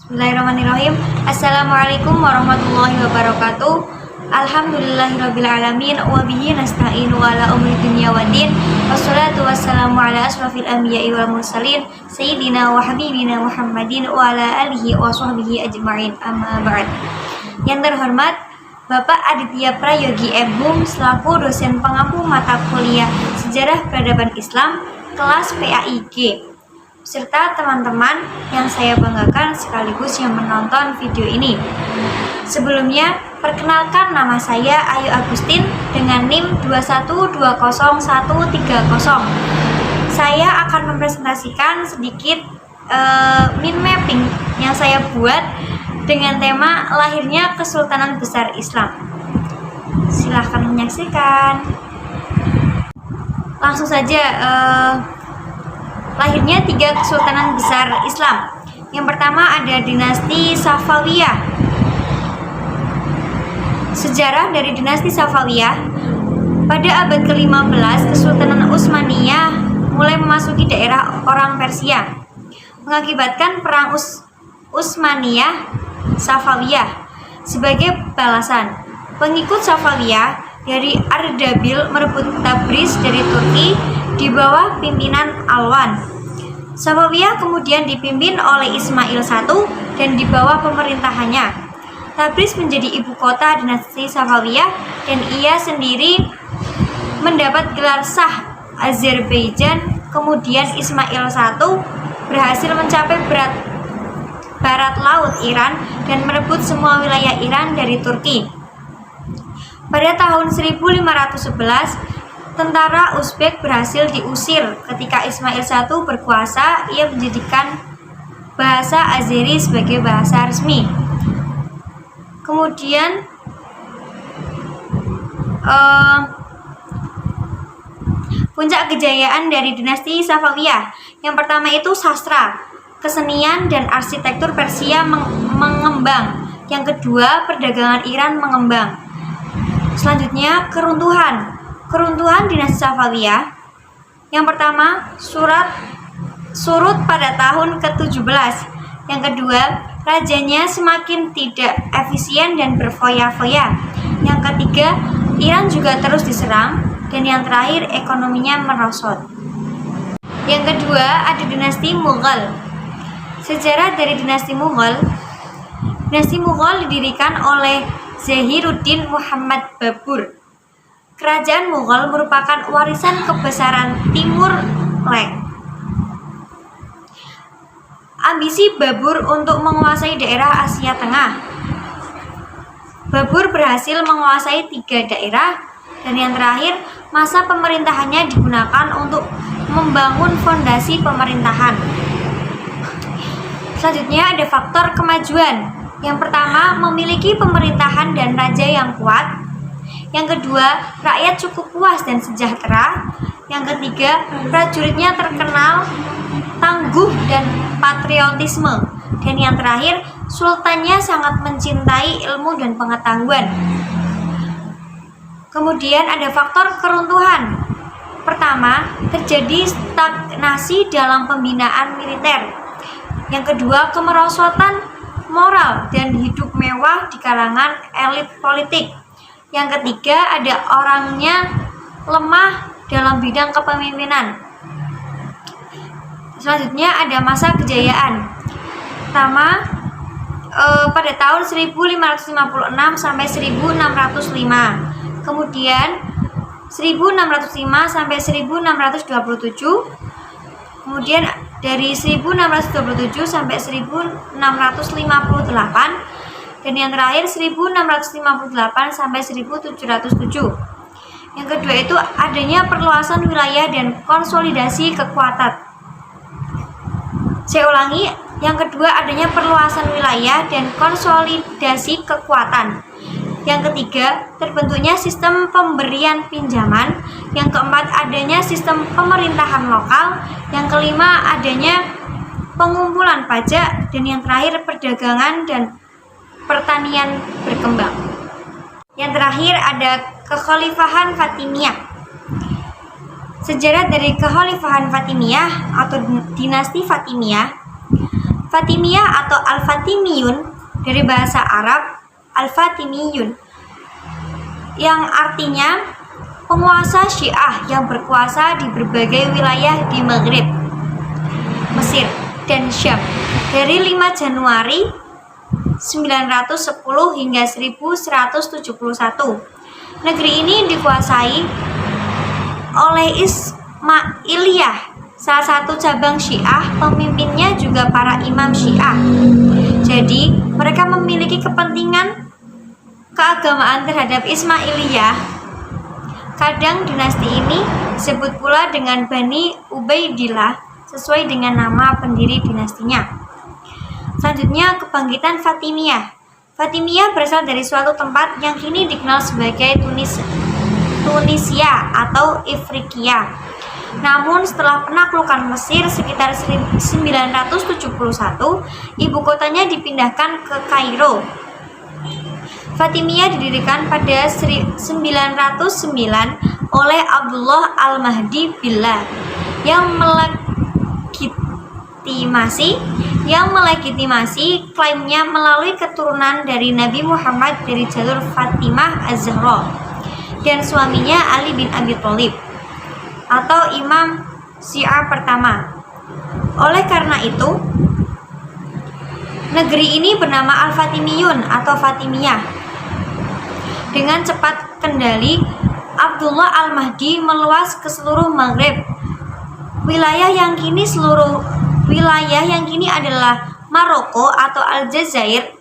Bismillahirrahmanirrahim. Assalamualaikum warahmatullahi wabarakatuh. Alhamdulillahirrabbilalamin. Wabihi nasta'inu ala umri dunia wa din. Wassalatu wassalamu ala asrafil anbiya'i wal mursalin Sayyidina wa habibina Muhammadin wa ala alihi wa sahbihi ajma'in, amma ba'd. Yang terhormat Bapak Aditya Prayogi M.Hum selaku dosen pengampu mata kuliah Sejarah Peradaban Islam kelas PAIG, serta teman-teman yang saya banggakan sekaligus yang menonton video ini. Sebelumnya, perkenalkan nama saya Ayu Agustin dengan NIM 2120130. Saya akan mempresentasikan sedikit mind mapping yang saya buat dengan tema lahirnya Kesultanan Besar Islam. Silahkan menyaksikan. Langsung saja, lahirnya 3 kesultanan besar Islam. Yang pertama ada dinasti Safawiyah. Sejarah dari dinasti Safawiyah, pada abad ke-15 Kesultanan Utsmaniyah mulai memasuki daerah orang Persia, mengakibatkan perang Utsmaniyah Safawiyah. Sebagai balasan, pengikut Safawiyah dari Ardabil merebut Tabriz dari Turki di bawah pimpinan Alwan. Safawiyah kemudian dipimpin oleh Ismail I dan di bawah pemerintahannya, Tabriz menjadi ibu kota dinasti Safawiyah dan ia sendiri mendapat gelar Shah Azerbaijan. Kemudian Ismail I berhasil mencapai barat laut Iran dan merebut semua wilayah Iran dari Turki. Pada tahun 1511, tentara Uzbek berhasil diusir. Ketika Ismail I berkuasa, ia menjadikan bahasa Azeri sebagai bahasa resmi. Kemudian puncak kejayaan dari dinasti Safawiyah. Yang pertama itu sastra, kesenian dan arsitektur Persia mengembang. Yang kedua, perdagangan Iran mengembang. Selanjutnya, keruntuhan dinasti Safawiyah. Yang pertama, surut pada tahun ke-17. Yang kedua, rajanya semakin tidak efisien dan berfoya-foya. Yang ketiga, Iran juga terus diserang. Dan yang terakhir, ekonominya merosot. Yang kedua, ada dinasti Mughal. Sejarah dari dinasti Mughal. Dinasti Mughal didirikan oleh Zahiruddin Muhammad Babur. Kerajaan Mughal merupakan warisan kebesaran Timur Leng. Ambisi Babur untuk menguasai daerah Asia Tengah. Babur berhasil menguasai 3 daerah, dan yang terakhir, masa pemerintahannya digunakan untuk membangun fondasi pemerintahan. Selanjutnya ada faktor kemajuan. Yang pertama, memiliki pemerintahan dan raja yang kuat. Yang kedua, rakyat cukup puas dan sejahtera. Yang ketiga, prajuritnya terkenal tangguh dan patriotisme. Dan yang terakhir, sultannya sangat mencintai ilmu dan pengetahuan. Kemudian ada faktor keruntuhan. Pertama, terjadi stagnasi dalam pembinaan militer. Yang kedua, kemerosotan moral dan hidup mewah di kalangan elit politik. Yang ketiga, ada orangnya lemah dalam bidang kepemimpinan. Selanjutnya ada masa kejayaan. Pertama, pada tahun 1556 sampai 1605. Kemudian 1605 sampai 1627. Kemudian dari 1627 sampai 1658. Dan yang terakhir 1658 sampai 1707. Yang kedua itu adanya perluasan wilayah dan konsolidasi kekuatan. Saya ulangi, yang kedua adanya perluasan wilayah dan konsolidasi kekuatan. Yang ketiga, terbentuknya sistem pemberian pinjaman. Yang keempat, adanya sistem pemerintahan lokal. Yang kelima, adanya pengumpulan pajak. Dan yang terakhir, perdagangan dan pertanian berkembang. Yang terakhir ada Kekhalifahan Fatimiyah. Sejarah dari Kekhalifahan Fatimiyah atau dinasti Fatimiyah. Fatimiyah atau Al-Fatimiyun dari bahasa Arab Al-Fatimiyun yang artinya penguasa Syiah yang berkuasa di berbagai wilayah di Maghrib, Mesir, dan Syam dari 5 Januari 910 hingga 1171. Negeri ini dikuasai oleh Ismailiyah, salah satu cabang Syiah. Pemimpinnya juga para imam Syiah. Jadi, mereka memiliki kepentingan keagamaan terhadap Ismailiyah. Kadang dinasti ini disebut pula dengan Bani Ubaidillah sesuai dengan nama pendiri dinastinya. Selanjutnya, kebangkitan Fatimiyah. Fatimiyah berasal dari suatu tempat yang kini dikenal sebagai Tunisia atau Ifriqiya. Namun setelah penaklukan Mesir sekitar 971, ibu kotanya dipindahkan ke Kairo. Fatimiyah didirikan pada 909 oleh Abdullah Al-Mahdi Billah yang melegitimasi klaimnya melalui keturunan dari Nabi Muhammad dari jalur Fatimah Az-Zahra dan suaminya Ali bin Abi Thalib atau Imam Syiah pertama. Oleh karena itu, negeri ini bernama Al-Fatimiyun atau Fatimiyah. Dengan cepat kendali Abdullah Al-Mahdi meluas ke seluruh Maghrib. Wilayah yang kini adalah Maroko atau Aljazair,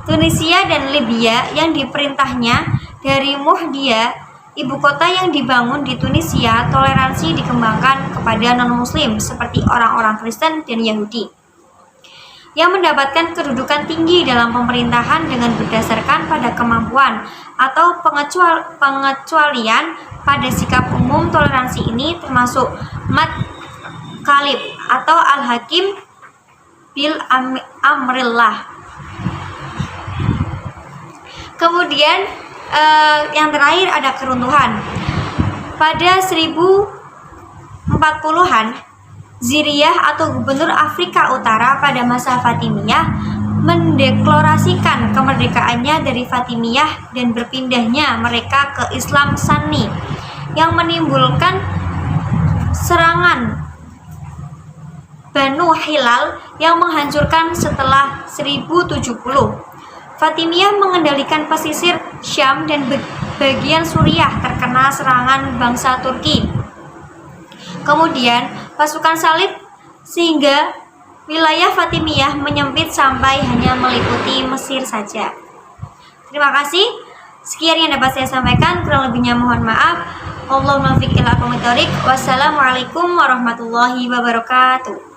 Tunisia dan Libya yang diperintahnya dari Muhdiyah, ibu kota yang dibangun di Tunisia. Toleransi dikembangkan kepada non-muslim seperti orang-orang Kristen dan Yahudi yang mendapatkan kedudukan tinggi dalam pemerintahan dengan berdasarkan pada kemampuan atau pengecualian pada sikap umum. Toleransi ini termasuk Mat Khalib atau Al-Hakim bil Amrillah. Kemudian yang terakhir ada keruntuhan. Pada 1040-an, Ziriyah atau gubernur Afrika Utara pada masa Fatimiyah mendeklarasikan kemerdekaannya dari Fatimiyah dan berpindahnya mereka ke Islam Sunni yang menimbulkan serangan Banu Hilal yang menghancurkan setelah 1070. Fatimiyah mengendalikan pesisir Syam dan bagian Suriah terkena serangan bangsa Turki. Kemudian pasukan salib sehingga wilayah Fatimiyah menyempit sampai hanya meliputi Mesir saja. Terima kasih. Sekian yang dapat saya sampaikan, kurang lebihnya mohon maaf. Allahumma fiq ila aqwamit thoriq. Wassalamualaikum warahmatullahi wabarakatuh.